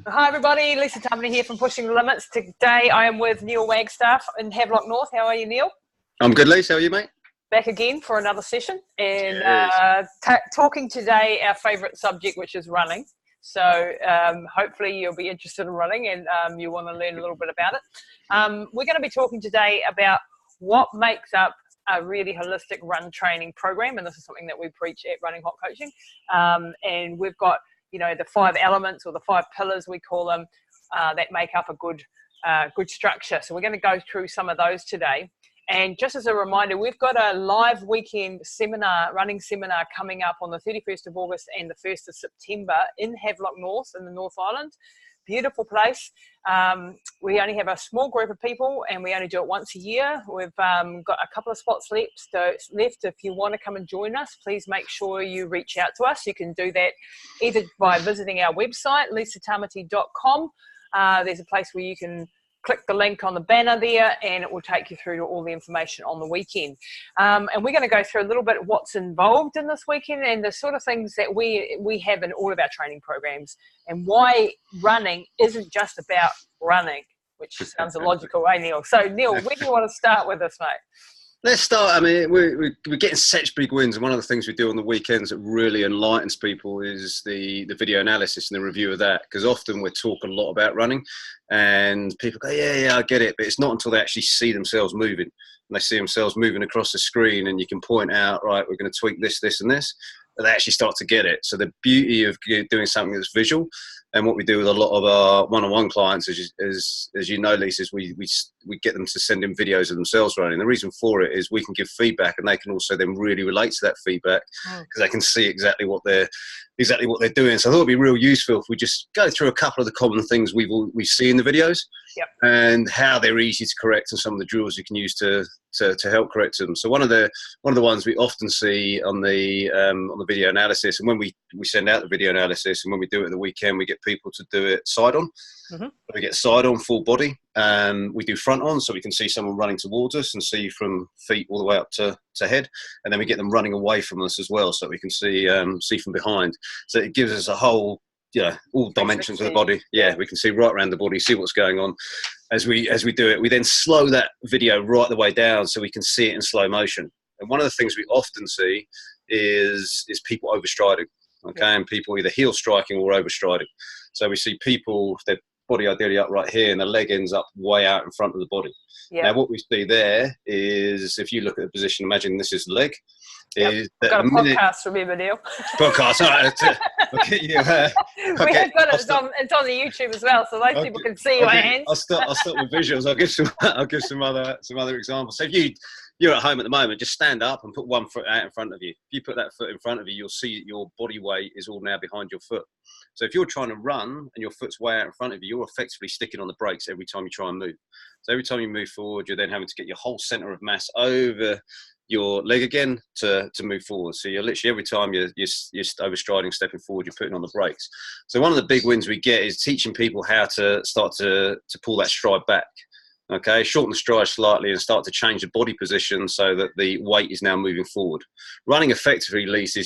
Hi everybody, Lisa Tamati here from Pushing the Limits. Today I am with Neil Wagstaff in Havelock North. How are you, Neil? I'm good, Lisa. How are you, mate? Back again for another session and Yes. talking today our favourite subject, which is running. So hopefully you'll be interested in running and you want to learn a little bit about it. We're going to be talking today about what makes up a really holistic run training program, and this is something that we preach at Running Hot Coaching. And we've got the 5 elements, or the 5 pillars we call them, that make up a good structure. So we're going to go through some of those today. And just as a reminder, we've got a live weekend seminar, running seminar, coming up on the 31st of August and the 1st of September in Havelock North in the North Island. Beautiful place. We only have a small group of people and we only do it once a year. We've got a couple of spots left. If you want to come and join us, please make sure you reach out to us. You can do that either by visiting our website, lisatamati.com. There's a place where you can click the link on the banner there and it will take you through to all the information on the weekend. And we're going to go through a little bit of what's involved in this weekend and the sort of things that we have in all of our training programs, and why running isn't just about running, which sounds illogical, eh, Neil? So, Neil, where do you want to start with this, mate? Let's start. I mean, we're getting such big wins, and one of the things we do on the weekends that really enlightens people is the video analysis and the review of that. Because often we talk a lot about running, and people go, "Yeah, I get it," but it's not until they actually see themselves moving, and they see themselves moving across the screen, and you can point out, right, we're going to tweak this, this, and this. But they actually start to get it. So the beauty of doing something that's visual, and what we do with a lot of our one-on-one clients, as you know, Lisa, is we get them to send in videos of themselves running. The reason for it is we can give feedback, and they can also then really relate to that feedback because they can see exactly what they're doing. So I thought it'd be real useful if we just go through a couple of the common things we see in the videos, and how they're easy to correct, and some of the drills you can use to help correct them. So one of the ones we often see on the video analysis, and when we send out the video analysis, and when we do it at the weekend, we get people to do it side on. We get side on, full body. We do front on, so we can see someone running towards us and see from feet all the way up to head, and then we get them running away from us as well, so we can see from behind. So it gives us a whole, all dimensions of the body. We can see right around the body, see what's going on as we do it. We then slow that video right the way down so we can see it in slow motion. And one of the things we often see is people overstriding, and people either heel striking or overstriding. So we see people, their body ideally up right here, and the leg ends up way out in front of the body. Now what we see there is, if you look at the position, imagine this is the leg. Is that got a podcast, remember, Neil? Podcast. All right, okay, we have got it. It's on the YouTube as well, so those people can see your hands. I'll start with visuals. I'll give some other examples. So if you're at home at the moment, just stand up and put one foot out in front of you. If you put that foot in front of you, you'll see your body weight is all now behind your foot. So if you're trying to run and your foot's way out in front of you, you're effectively sticking on the brakes every time you try and move. So every time you move forward, you're then having to get your whole center of mass over your leg again to move forward. So you're literally, every time you're overstriding, stepping forward, you're putting on the brakes. So one of the big wins we get is teaching people how to start to pull that stride back. Okay, shorten the stride slightly and start to change the body position so that the weight is now moving forward. Running effectively, Lisa,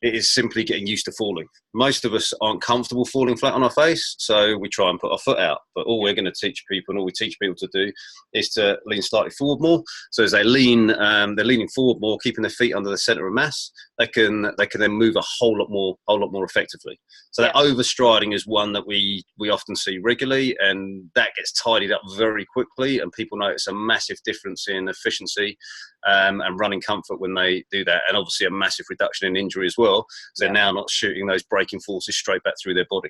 is simply getting used to falling. Most of us aren't comfortable falling flat on our face, so we try and put our foot out. But all we're going to teach people, and all we teach people to do, is to lean slightly forward more. So as they lean, they're leaning forward more, keeping their feet under the center of mass. They can then move a whole lot more effectively. So that overstriding is one that we often see regularly, and that gets tidied up very quickly, and people notice a massive difference in efficiency and running comfort when they do that, and obviously a massive reduction in injury as well, because they're now not shooting those braking forces straight back through their body.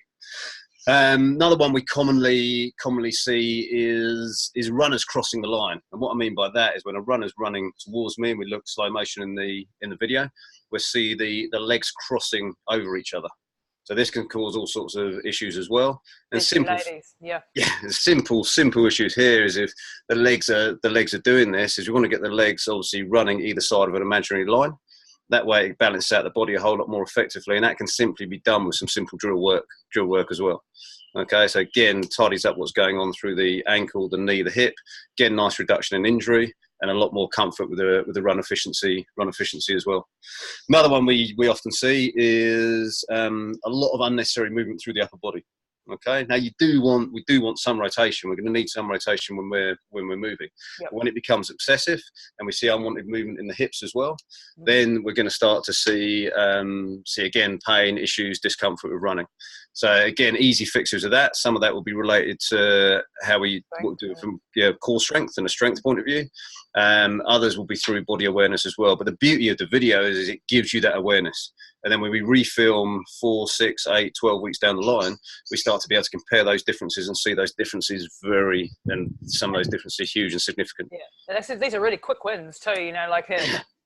Another one we commonly see is runners crossing the line, and what I mean by that is when a runner's running towards me, and we look slow motion in the video, we see the legs crossing over each other. So this can cause all sorts of issues as well. And simple issues here is if the legs are doing this, is you want to get the legs obviously running either side of an imaginary line. That way it balances out the body a whole lot more effectively, and that can simply be done with some simple drill work as well. Okay, so again, tidies up what's going on through the ankle, the knee, the hip. Again, nice reduction in injury and a lot more comfort with the run efficiency as well. Another one we often see is a lot of unnecessary movement through the upper body. Okay. Now we do want some rotation. We're going to need some rotation when we're moving. Yep. When it becomes excessive and we see unwanted movement in the hips as well, then we're going to start to see again pain, issues, discomfort with running. So again, easy fixes of that. Some of that will be related to how we do it from core strength and a strength point of view. Others will be through body awareness as well. But the beauty of the video is it gives you that awareness. And then when we refilm 4, 6, 8, 12 weeks down the line, we start to be able to compare those differences and see those differences and some of those differences huge and significant. Yeah, these are really quick wins too. You know, like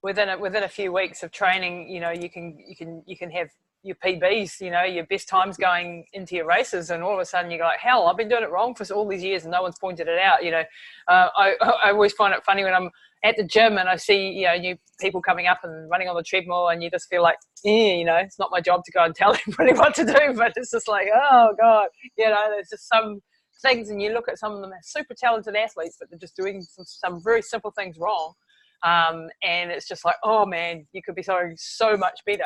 within a few weeks of training, you know, you can have your PBs, you know, your best times going into your races, and all of a sudden you go like, hell, I've been doing it wrong for all these years and no one's pointed it out. You know, I always find it funny when I'm at the gym and I see, you know, new people coming up and running on the treadmill, and you just feel like, you know, it's not my job to go and tell everybody what to do, but it's just like, oh God, you know, there's just some things, and you look at some of them as super talented athletes, but they're just doing some very simple things wrong. And it's just like, oh man, you could be so much better.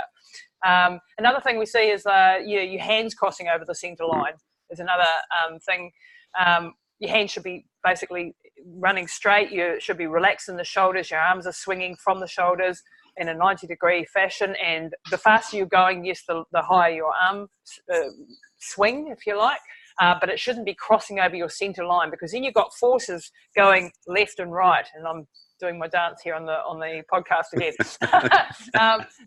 Another thing we see is your hands crossing over the center line is another thing. Your hands should be basically running straight. You should be relaxed in the shoulders. Your arms are swinging from the shoulders in a 90-degree fashion. And the faster you're going, yes, the higher your arm swing, if you like. But it shouldn't be crossing over your center line, because then you've got forces going left and right. And I'm doing my dance here on the podcast again.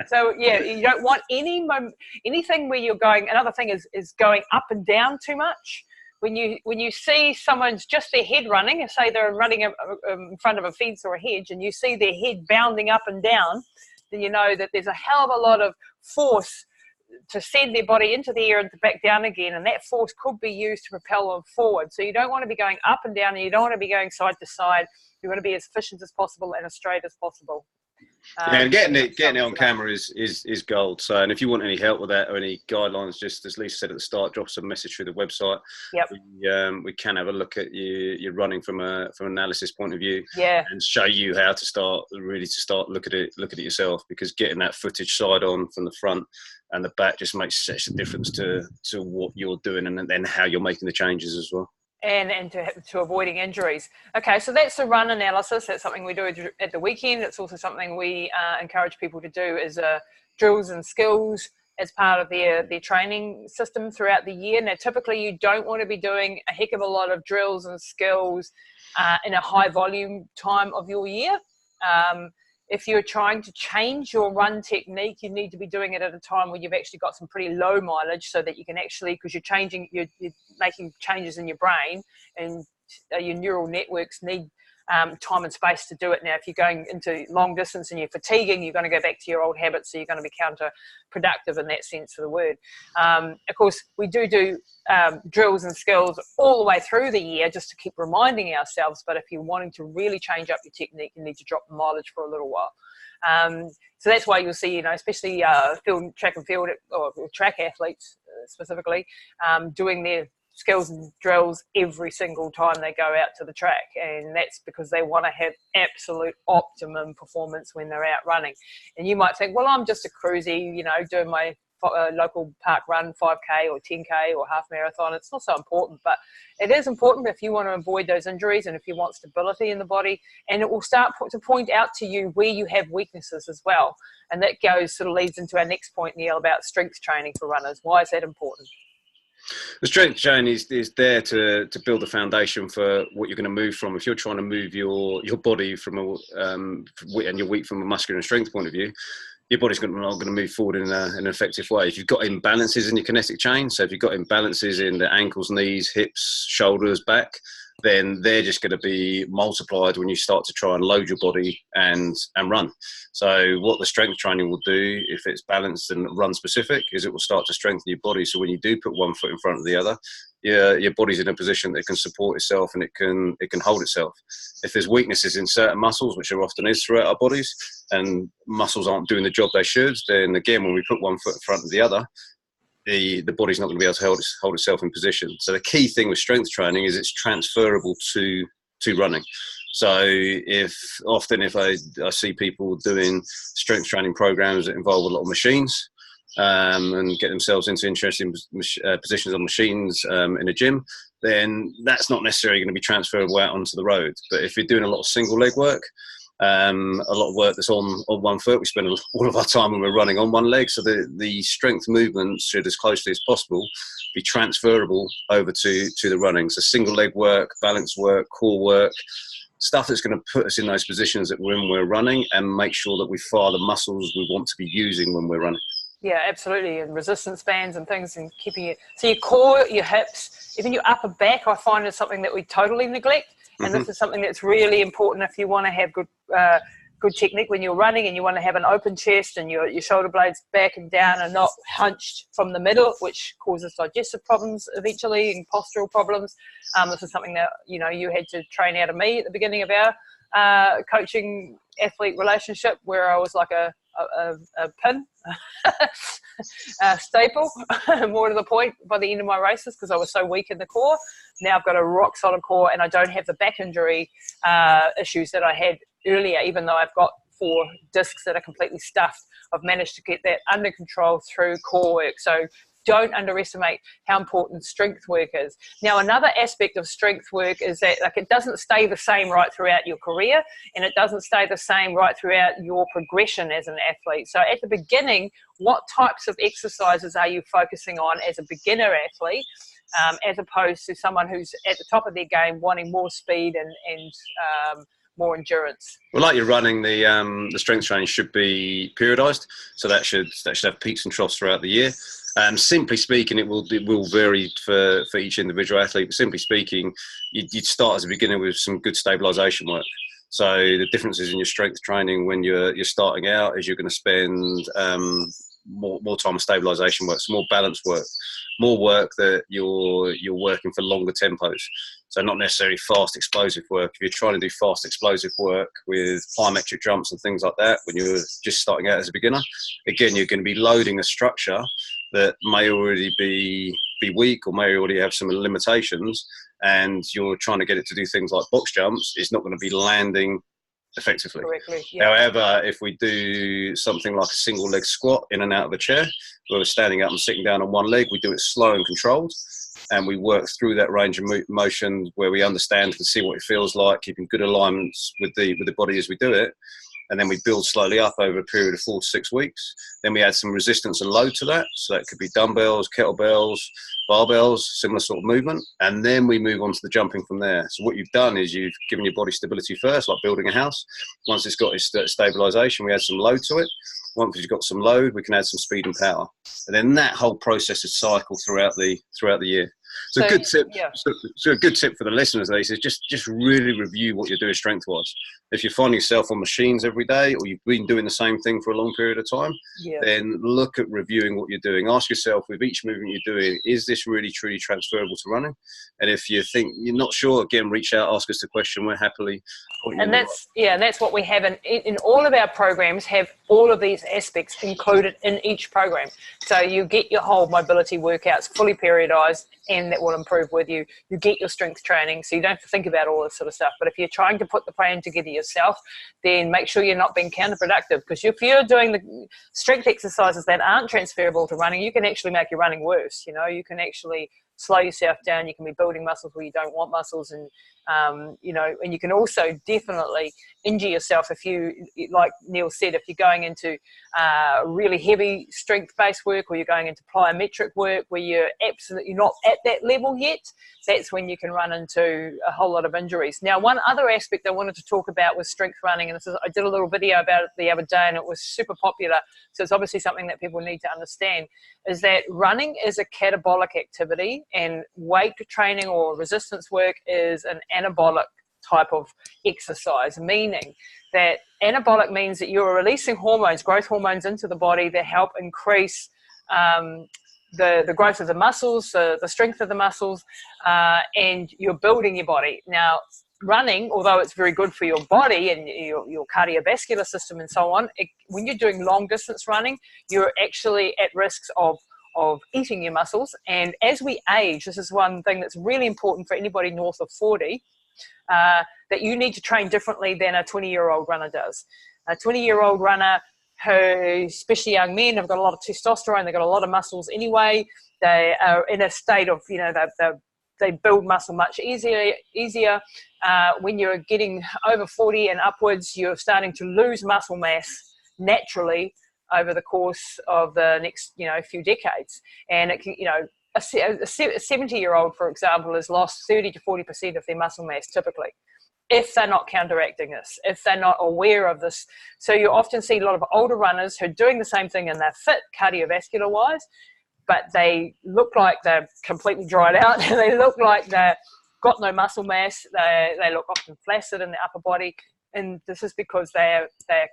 So yeah, you don't want anything where you're going. Another thing is going up and down too much. When you see someone's just their head running, and say they're running in front of a fence or a hedge, and you see their head bounding up and down, then you know that there's a hell of a lot of force to send their body into the air and back down again, and that force could be used to propel them forward. So you don't want to be going up and down, and you don't want to be going side to side. You want to be as efficient as possible and as straight as possible. And getting it on camera is gold. So, and if you want any help with that or any guidelines, just as Lisa said at the start, drop us a message through the website. Yep. We can have a look at your running from an analysis point of view. Yeah. And show you how to start look at it yourself, because getting that footage side on from the front and the back just makes such a difference to what you're doing, and then how you're making the changes as well. And to avoiding injuries. Okay, so that's the run analysis. That's something we do at the weekend. It's also something we encourage people to do as drills and skills as part of their training system throughout the year. Now, typically you don't want to be doing a heck of a lot of drills and skills in a high volume time of your year. If you're trying to change your run technique, you need to be doing it at a time where you've actually got some pretty low mileage, so that you can actually, because you're making changes in your brain, and your neural networks need time and space to do it. Now, if you're going into long distance and you're fatiguing, you're going to go back to your old habits, so you're going to be counterproductive in that sense of the word. Of course, we do drills and skills all the way through the year, just to keep reminding ourselves, but if you're wanting to really change up your technique, you need to drop the mileage for a little while. So that's why you'll see, you know, especially track and field or track athletes specifically, doing their skills and drills every single time they go out to the track, and that's because they want to have absolute optimum performance when they're out running. And you might think, well, I'm just a cruisy, you know, doing my local park run, 5K or 10K or half marathon. It's not so important, but it is important if you want to avoid those injuries and if you want stability in the body. And it will start to point out to you where you have weaknesses as well. And that sort of leads into our next point, Neil, about strength training for runners. Why is that important? The strength training is there to build a foundation for what you're going to move from. If you're trying to move your body and your weak from a muscular and strength point of view, your body's not going to move forward in an effective way. If you've got imbalances in your kinetic chain, so if you've got imbalances in the ankles, knees, hips, shoulders, back, then they're just going to be multiplied when you start to try and load your body and run. So what the strength training will do, if it's balanced and run specific, is it will start to strengthen your body. So when you do put one foot in front of the other, your body's in a position that it can support itself and it can hold itself. If there's weaknesses in certain muscles, which there often is throughout our bodies, and muscles aren't doing the job they should, then again, when we put one foot in front of the other, the body's not going to be able to hold itself in position. So the key thing with strength training is it's transferable to running. So if I see people doing strength training programs that involve a lot of machines, and get themselves into interesting positions on machines in a gym, then that's not necessarily going to be transferable out onto the road. But if you're doing a lot of single leg work, a lot of work that's on one foot, we spend all of our time when we're running on one leg, so the strength movements should, as closely as possible, be transferable over to the running. So single leg work, balance work, core work, stuff that's going to put us in those positions that when we're running and make sure that we fire the muscles we want to be using when we're running. Yeah, absolutely. And resistance bands and things, and keeping it. So your core, your hips, even your upper back, I find is something that we totally neglect. And this is something that's really important if you want to have good technique when you're running, and you want to have an open chest and your shoulder blades back and down and not hunched from the middle, which causes digestive problems eventually and postural problems. This is something that, you know, you had to train out of me at the beginning of our coaching athlete relationship, where I was like a pin, a staple, more to the point, by the end of my races, because I was so weak in the core. Now I've got a rock solid core, and I don't have the back injury issues that I had earlier, even though I've got 4 discs that are completely stuffed. I've managed to get that under control through core work. So don't underestimate how important strength work is. Now, another aspect of strength work is that, like, it doesn't stay the same right throughout your career, and it doesn't stay the same right throughout your progression as an athlete. So at the beginning, what types of exercises are you focusing on as a beginner athlete, as opposed to someone who's at the top of their game wanting more speed and more endurance? Well, like you're running, the strength training should be periodized, so that should have peaks and troughs throughout the year. Simply speaking, it will vary for each individual athlete. But simply speaking, you'd start as a beginner with some good stabilization work. So the differences in your strength training when you're starting out is you're going to spend more time on stabilization work, some more balance work, more work that you're working for longer tempos. So not necessarily fast explosive work. If you're trying to do fast explosive work with plyometric jumps and things like that when you're just starting out as a beginner, again, you're going to be loading a structure that may already be weak or may already have some limitations, and you're trying to get it to do things like box jumps. It's not going to be landing effectively. Correctly, yeah. However, if we do something like a single leg squat in and out of a chair, where we're standing up and sitting down on one leg, we do it slow and controlled, and we work through that range of motion where we understand and see what it feels like, keeping good alignments with the body as we do it. And then we build slowly up over a period of 4 to 6 weeks. Then we add some resistance and load to that. So that could be dumbbells, kettlebells, barbells, similar sort of movement. And then we move on to the jumping from there. So what you've done is you've given your body stability first, like building a house. Once it's got its stabilization, we add some load to it. Once you've got some load, we can add some speed and power. And then that whole process is cycled throughout the year. So a good tip. Yeah. So a good tip for the listeners, Lisa, is just really review what you're doing strength-wise. If you're finding yourself on machines every day, or you've been doing the same thing for a long period of time, then look at reviewing what you're doing. Ask yourself, with each movement you're doing, is this really truly transferable to running? And if you think you're not sure, again, reach out, ask us the question. We're happily. And that's what we have in all of our programs. Have all of these aspects included in each program, so you get your whole mobility workouts fully periodized, and that will improve with you. You get your strength training, so you don't have to think about all this sort of stuff. But if you're trying to put the plan together yourself, then make sure you're not being counterproductive, because if you're doing the strength exercises that aren't transferable to running, you can actually make your running worse. You know, you can actually slow yourself down. You can be building muscles where you don't want muscles, and you know, and you can also definitely injure yourself if you, like Neil said, if you're going into really heavy strength-based work, or you're going into plyometric work where you're absolutely not at that level yet. That's when you can run into a whole lot of injuries. Now, one other aspect I wanted to talk about with strength running, and I did a little video about it the other day, and it was super popular, so it's obviously something that people need to understand, is that running is a catabolic activity, and weight training or resistance work is an anabolic type of exercise, meaning that anabolic means that you're releasing hormones, growth hormones, into the body that help increase the growth of the muscles, the strength of the muscles, and you're building your body. Now, running, although it's very good for your body and your cardiovascular system and so on, when you're doing long distance running, you're actually at risks of eating your muscles. And as we age, this is one thing that's really important for anybody north of 40, that you need to train differently than a 20-year-old runner does. A 20-year-old runner who, especially young men, have got a lot of testosterone, they've got a lot of muscles anyway, they are in a state of, they build muscle much easier. When you're getting over 40 and upwards, you're starting to lose muscle mass naturally over the course of the next, few decades. And it can, a 70-year-old, for example, has lost 30 to 40% of their muscle mass typically, if they're not counteracting this, if they're not aware of this. So you often see a lot of older runners who are doing the same thing and they're fit cardiovascular wise, but they look like they're completely dried out. They look like they've got no muscle mass. They look often flaccid in the upper body. And this is because they're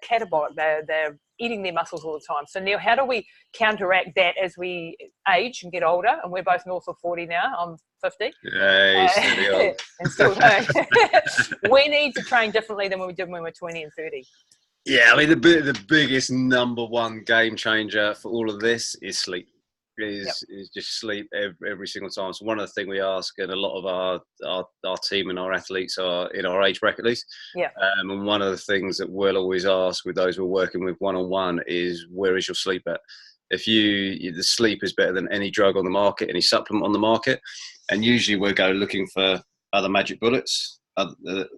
catabolic. They're eating their muscles all the time. So Neil, how do we counteract that as we age and get older? And we're both north of 40 now. I'm 50. Yeah, and still going. We need to train differently than we did when we were 20 and 30. Yeah, I mean, the biggest number one game changer for all of this is sleep. Is just sleep every single time. So one of the things we ask, and a lot of our team and our athletes are in our age bracket at least. Yeah. And one of the things that we'll always ask with those we're working with one-on-one is, where is your sleep at? If the sleep is better than any drug on the market, any supplement on the market, and usually we'll go looking for other magic bullets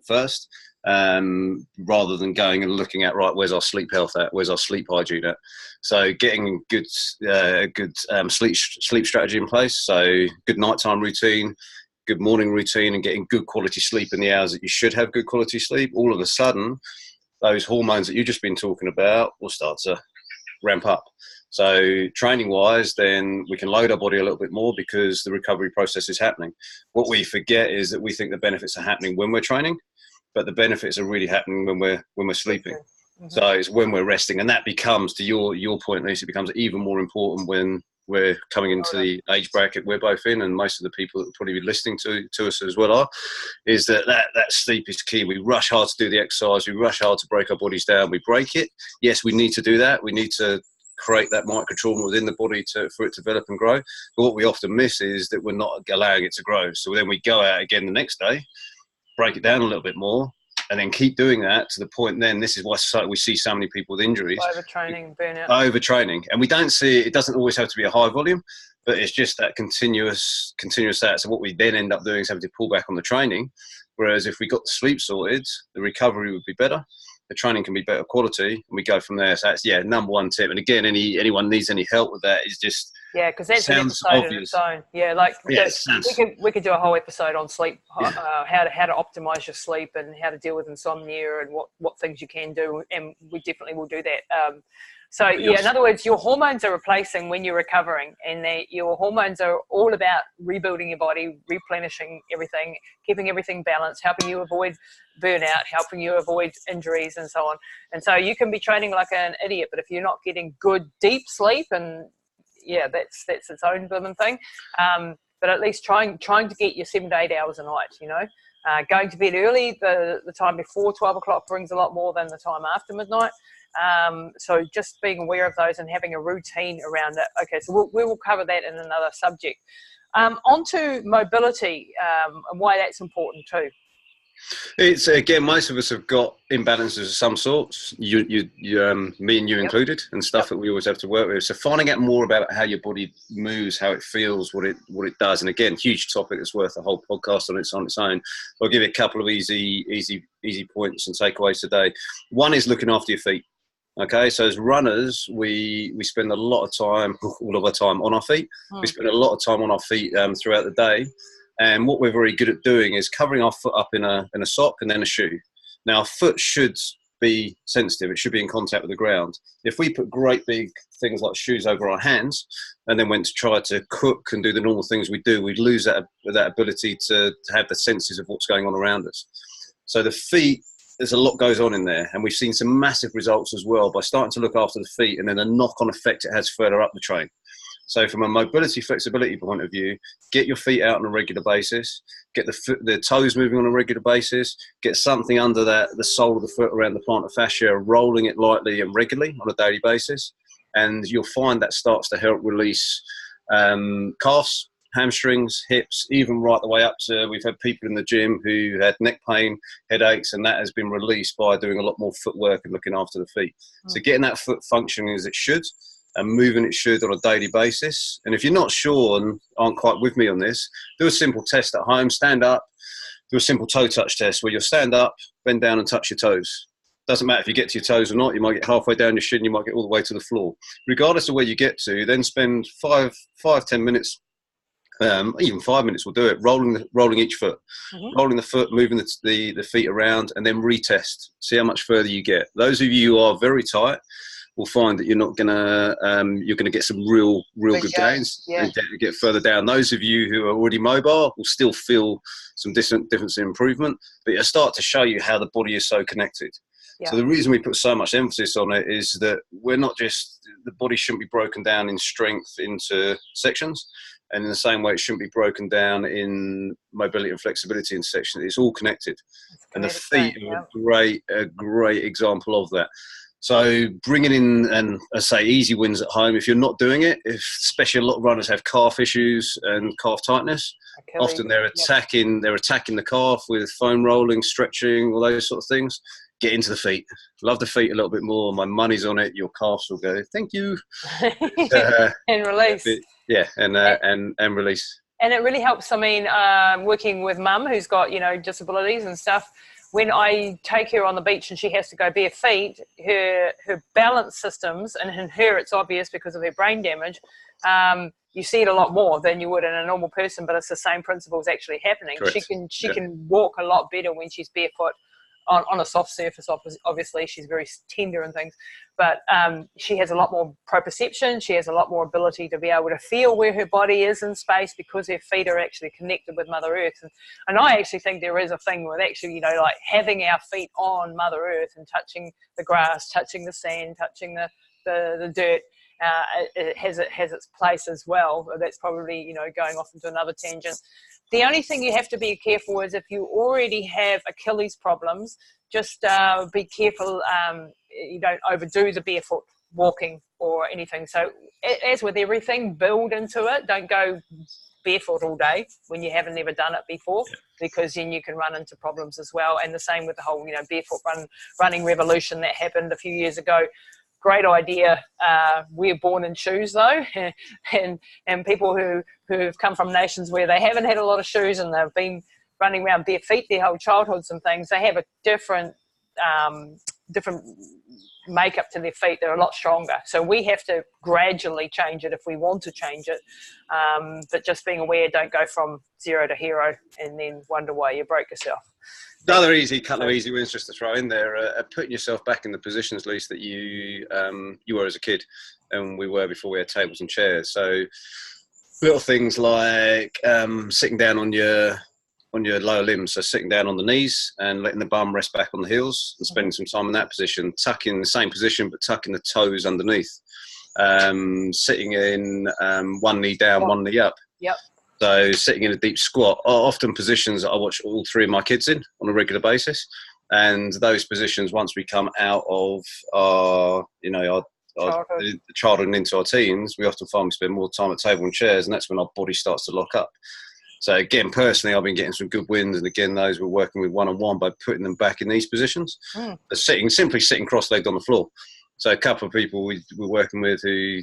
first, rather than going and looking at, right, where's our sleep health at? Where's our sleep hygiene at? So getting good sleep strategy in place. So good nighttime routine, good morning routine, and getting good quality sleep in the hours that you should have good quality sleep. All of a sudden, those hormones that you've just been talking about will start to ramp up. So training wise, then we can load our body a little bit more because the recovery process is happening. What we forget is that we think the benefits are happening when we're training, but the benefits are really happening when we're sleeping. Mm-hmm. So it's when we're resting, and that becomes, to your point, Lisa, it becomes even more important when we're coming into the age bracket we're both in, and most of the people that will probably be listening to us as well are, is that sleep is key. We rush hard to do the exercise, we rush hard to break our bodies down, we break it. Yes, we need to do that. We need to create that microtrauma within the body for it to develop and grow. But what we often miss is that we're not allowing it to grow. So then we go out again the next day, break it down a little bit more, and then keep doing that to the point. Then this is why we see so many people with injuries. Overtraining, burnout. Overtraining. And we don't see it doesn't always have to be a high volume, but it's just that continuous that. So what we then end up doing is having to pull back on the training. Whereas if we got the sleep sorted, the recovery would be better. The training can be better quality, and we go from there. So that's number one tip. And again, anyone needs any help with that is just because that sounds obvious. We could do a whole episode on sleep, how to optimize your sleep and how to deal with insomnia and what things you can do, and we definitely will do that. In other words, your hormones are replacing when you're recovering, and your hormones are all about rebuilding your body, replenishing everything, keeping everything balanced, helping you avoid burnout, helping you avoid injuries and so on. And so you can be training like an idiot, but if you're not getting good deep sleep, and that's its own blooming thing. But at least trying to get your 7 to 8 hours a night, going to bed early, the time before 12 o'clock brings a lot more than the time after midnight. So just being aware of those and having a routine around it. Okay, so we will cover that in another subject. Onto mobility and why that's important too. It's again, most of us have got imbalances of some sorts. Me and you included, and stuff that we always have to work with. So finding out more about how your body moves, how it feels, what it does, and again, huge topic that's worth a whole podcast on its own. I'll give you a couple of easy points and takeaways today. One is looking after your feet. Okay, so as runners, we spend a lot of time, all of our time on our feet. We spend a lot of time on our feet throughout the day. And what we're very good at doing is covering our foot up in a sock and then a shoe. Now, our foot should be sensitive. It should be in contact with the ground. If we put great big things like shoes over our hands and then went to try to cook and do the normal things we do, we'd lose that ability to have the senses of what's going on around us. So the feet, there's a lot goes on in there. And we've seen some massive results as well by starting to look after the feet and then the knock-on effect it has further up the train. So from a mobility flexibility point of view, get your feet out on a regular basis, get the toes moving on a regular basis, get something under the sole of the foot around the plantar fascia, rolling it lightly and regularly on a daily basis. And you'll find that starts to help release calves, hamstrings, hips, even right the way up to, we've had people in the gym who had neck pain, headaches, and that has been released by doing a lot more footwork and looking after the feet. So getting that foot functioning as it should and moving it should on a daily basis. And if you're not sure and aren't quite with me on this, do a simple test at home. Stand up, do a simple toe touch test where you'll stand up, bend down and touch your toes. Doesn't matter if you get to your toes or not. You might get halfway down your shin, you might get all the way to the floor. Regardless of where you get to, then spend 5-10 minutes, even 5 minutes will do it, rolling each foot, rolling the foot, moving the feet around, and then retest. See how much further you get. Those of you who are very tight will find that you're gonna get some real good gains and get further down. Those of you who are already mobile will still feel some difference in improvement, but it'll start to show you how the body is so connected. Yeah. So the reason we put so much emphasis on it is that the body shouldn't be broken down in strength into sections. And in the same way, it shouldn't be broken down in mobility and flexibility in sections. It's all connected. And the feet are a great example of that. So bringing in, and I say easy wins at home. If you're not doing it, especially a lot of runners have calf issues and calf tightness. Often they're attacking the calf with foam rolling, stretching, all those sort of things. Get into the feet. Love the feet a little bit more. My money's on it. Your calves will go, thank you. And release. And release. And it really helps. I mean, working with mum who's got, disabilities and stuff, when I take her on the beach and she has to go bare feet, her balance systems, and in her it's obvious because of her brain damage, you see it a lot more than you would in a normal person, but it's the same principles actually happening. Correct. She can walk a lot better when she's barefoot on a soft surface. Obviously she's very tender and things, but she has a lot more proprioception. She has a lot more ability to be able to feel where her body is in space because her feet are actually connected with Mother Earth. And I actually think there is a thing with actually, like having our feet on Mother Earth and touching the grass, touching the sand, touching the dirt. It has its place as well. That's probably, going off into another tangent. The only thing you have to be careful is if you already have Achilles problems, just be careful you don't overdo the barefoot walking or anything. So as with everything, build into it. Don't go barefoot all day when you haven't never done it before, because then you can run into problems as well. And the same with the whole, barefoot running revolution that happened a few years ago. Great idea. We're born in shoes though, and people who've come from nations where they haven't had a lot of shoes and they've been running around bare feet their whole childhoods and things, they have a different makeup to their feet. They're a lot stronger. So we have to gradually change it if we want to change it. But just being aware, don't go from zero to hero and then wonder why you broke yourself. Another couple of easy wins just to throw in there, putting yourself back in the positions, Lise, that you were as a kid and we were before we had tables and chairs. So little things like sitting down on your lower limbs, so sitting down on the knees and letting the bum rest back on the heels and spending some time in that position, tucking the same position but tucking the toes underneath, sitting in one knee down, one knee up. Yep. So sitting in a deep squat are often positions that I watch all three of my kids in on a regular basis. And those positions, once we come out of our childhood and into our teens, we often find we spend more time at table and chairs, and that's when our body starts to lock up. So again, personally, I've been getting some good wins, and again, those we're working with one-on-one by putting them back in these positions. Simply sitting cross-legged on the floor. So a couple of people we were working with who,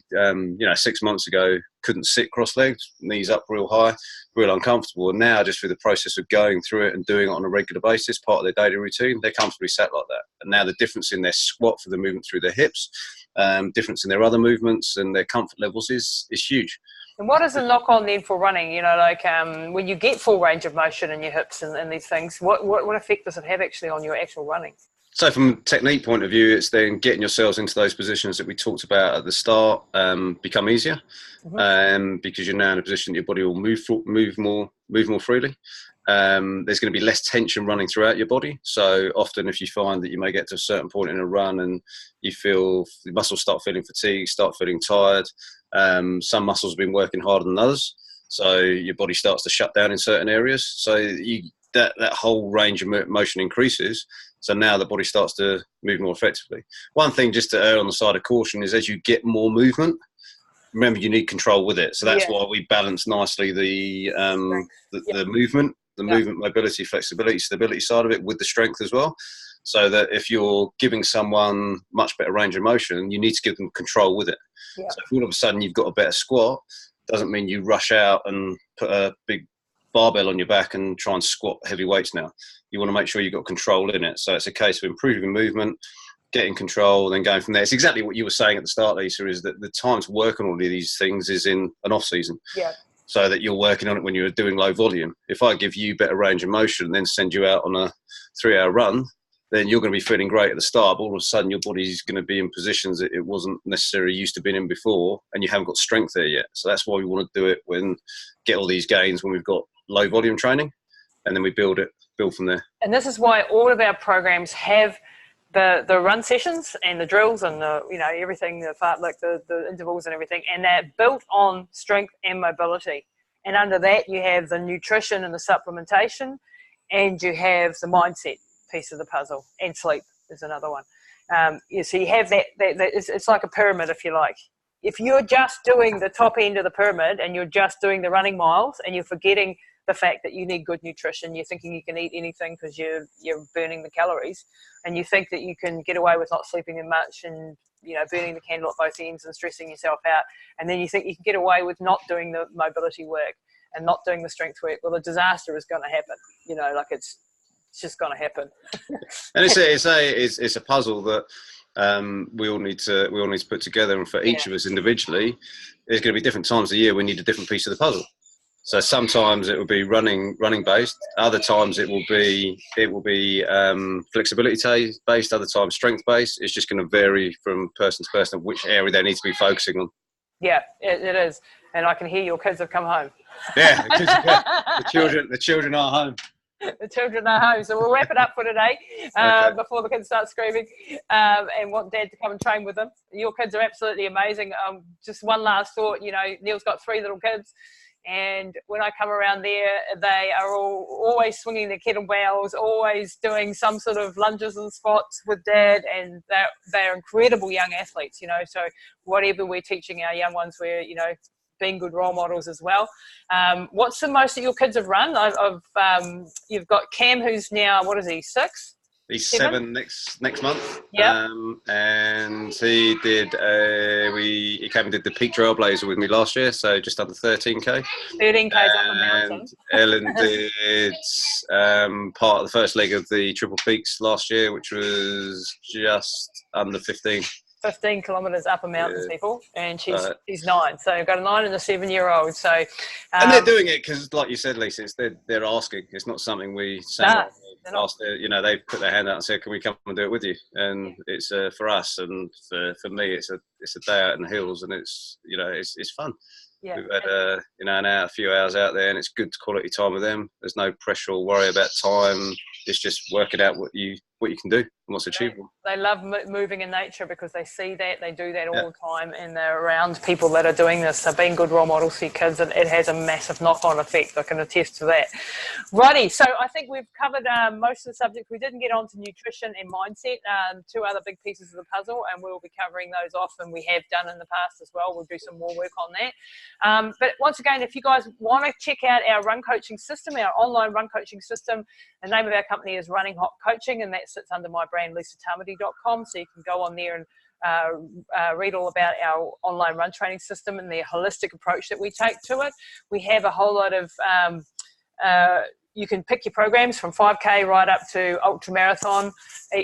6 months ago couldn't sit cross-legged, knees up real high, real uncomfortable. And now, just through the process of going through it and doing it on a regular basis, part of their daily routine, they're comfortably sat like that. And now the difference in their squat for the movement through their hips, difference in their other movements and their comfort levels is huge. And what is the knock on then for running? When you get full range of motion in your hips and these things, what effect does it have actually on your actual running? So from a technique point of view, it's then getting yourselves into those positions that we talked about at the start become easier, because you're now in a position that your body will move more freely. There's going to be less tension running throughout your body. So often if you find that you may get to a certain point in a run and you feel the muscles start feeling fatigued, start feeling tired, some muscles have been working harder than others. So your body starts to shut down in certain areas. So that whole range of motion increases. So now the body starts to move more effectively. One thing just to err on the side of caution is as you get more movement, remember, you need control with it. So that's Yeah. why we balance nicely the Yep. movement, Yep. mobility, flexibility, stability side of it with the strength as well. So that if you're giving someone much better range of motion, you need to give them control with it. Yep. So if all of a sudden you've got a better squat, doesn't mean you rush out and put a big barbell on your back and try and squat heavy weights now. You want to make sure you've got control in it. So it's a case of improving movement, getting control, then going from there. It's exactly what you were saying at the start, Lisa, is that the time to work on all of these things is in an off season. Yeah. So that you're working on it when you're doing low volume. If I give you better range of motion and then send you out on a 3-hour run, then you're going to be feeling great at the start, but all of a sudden your body's going to be in positions that it wasn't necessarily used to being in before, and you haven't got strength there yet. So that's why we want to do it get all these gains when we've got low volume training, and then we build from there. And this is why all of our programs have the run sessions and the drills and the, you know, everything, the intervals and everything, and they're built on strength and mobility. And under that you have the nutrition and the supplementation, and you have the mindset piece of the puzzle, and sleep is another one. So you have that it's like a pyramid, if you like. If you're just doing the top end of the pyramid and you're just doing the running miles and you're forgetting the fact that you need good nutrition, you're thinking you can eat anything because you're burning the calories, and you think that you can get away with not sleeping in much and, you know, burning the candle at both ends and stressing yourself out, and then you think you can get away with not doing the mobility work and not doing the strength work, well, a disaster is going to happen. You know, like it's just going to happen. And it's a puzzle that we all need to put together, and for each of us individually, there's going to be different times of the year we need a different piece of the puzzle. So sometimes it will be running based, other times it will be flexibility based, other times strength based. It's just going to vary from person to person of which area they need to be focusing on. Yeah, it is. And I can hear your kids have come home. Yeah, the children are home. The children are home, so we'll wrap it up for today before the kids start screaming and want Dad to come and train with them. Your kids are absolutely amazing. Just one last thought, you know, Neil's got 3 little kids, and when I come around there, they are always swinging their kettlebells, always doing some sort of lunges and squats with Dad, and they're incredible young athletes, you know. So whatever we're teaching our young ones, we're, you know, being good role models as well. What's the most that your kids have run? You've got Cam, who's now, what is he, 6? He's 7 next month. Yeah. And he did he came and did the Peak Trailblazer with me last year, so just under 13k. 13k up a mountain. And Ellen did part of the first leg of the Triple Peaks last year, which was just under 15 kilometres up a mountain, people, and she's 9. So I've got a 9 and a 7-year-old. So and they're doing it because, like you said, Lisa, they're asking. It's not something we say. You know, they've put their hand out and said, "Can we come and do it with you?" And it's for us, and for me, it's a day out in the hills, and it's, you know, it's fun. Yeah. We've had a few hours out there, and it's good quality time with them. There's no pressure or worry about time. It's just working out what you can do and what's achievable. They love moving in nature because they see that, they do that all the time, and they're around people that are doing this. So being good role models for your kids, and it has a massive knock-on effect. I can attest to that. Righty, so I think we've covered most of the subjects. We didn't get on to nutrition and mindset, 2 other big pieces of the puzzle, and we'll be covering those off, and we have done in the past as well. We'll do some more work on that. But once again, if you guys want to check out our run coaching system, our online run coaching system, the name of our company is Running Hot Coaching, and that sits under my brand, lisatamati.com. So you can go on there and read all about our online run training system and the holistic approach that we take to it. We have a whole lot of you can pick your programs from 5K right up to ultramarathon,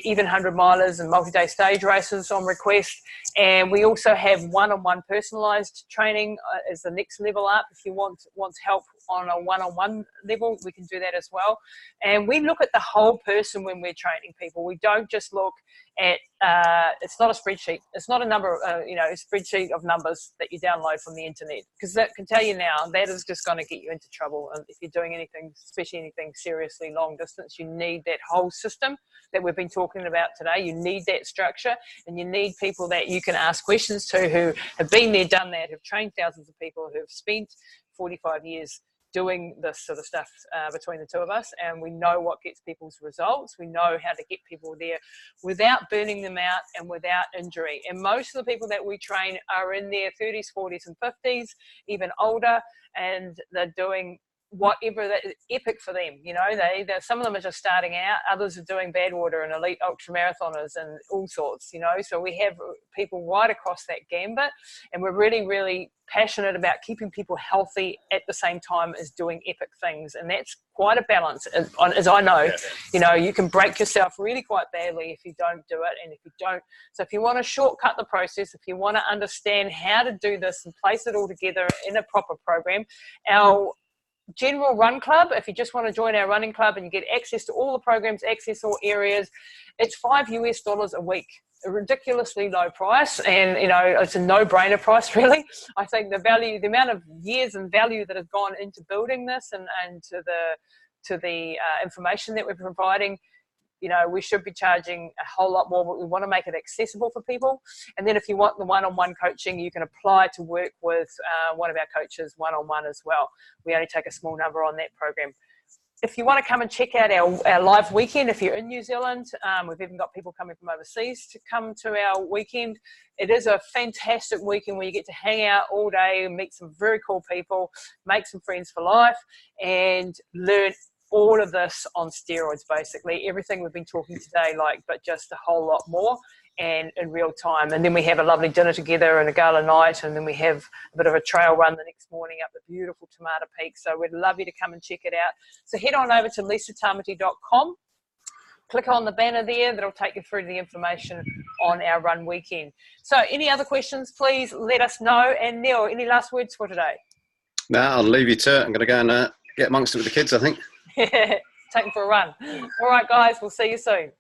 even 100 milers and multi-day stage races on request. And we also have one-on-one personalised training as the next level up. If you want help on a one-on-one level, we can do that as well. And we look at the whole person when we're training people. We don't just look at, it's not a spreadsheet. It's not a a spreadsheet of numbers that you download from the internet, because that can tell you now that is just going to get you into trouble. And if you're doing anything, especially anything seriously long distance, you need that whole system that we've been talking about today. You need that structure, and you need people that you can ask questions to who have been there, done that, have trained thousands of people, who have spent 45 years doing this sort of stuff between the two of us, and we know what gets people's results. We know how to get people there without burning them out and without injury. And most of the people that we train are in their 30s, 40s and 50s, even older, and they're doing whatever that is epic for them. You know, some of them are just starting out, others are doing Badwater and elite ultramarathoners and all sorts, you know. So we have people right across that gambit, and we're really, really passionate about keeping people healthy at the same time as doing epic things. And that's quite a balance, as I know. You know, you can break yourself really quite badly if you don't do it, and if you don't. So if you want to shortcut the process, if you want to understand how to do this and place it all together in a proper program, our General Run Club, if you just want to join our running club and you get access to all the programs, access all areas, it's $5 a week, a ridiculously low price. And, you know, it's a no-brainer price, really. I think the amount of years and value that has gone into building this and to the information that we're providing, you know, we should be charging a whole lot more, but we want to make it accessible for people. And then if you want the one-on-one coaching, you can apply to work with one of our coaches one-on-one as well. We only take a small number on that program. If you want to come and check out our live weekend, if you're in New Zealand, we've even got people coming from overseas to come to our weekend. It is a fantastic weekend where you get to hang out all day, meet some very cool people, make some friends for life, and learn all of this on steroids, basically. Everything we've been talking today, but just a whole lot more and in real time. And then we have a lovely dinner together and a gala night, and then we have a bit of a trail run the next morning up the beautiful Tamati Peak. So we'd love you to come and check it out. So head on over to lisatamati.com. Click on the banner there. That'll take you through the information on our run weekend. So any other questions, please let us know. And Neil, any last words for today? No, I'll leave you to it. I'm going to go and get amongst it with the kids, I think. Take them for a run. All right, guys, we'll see you soon.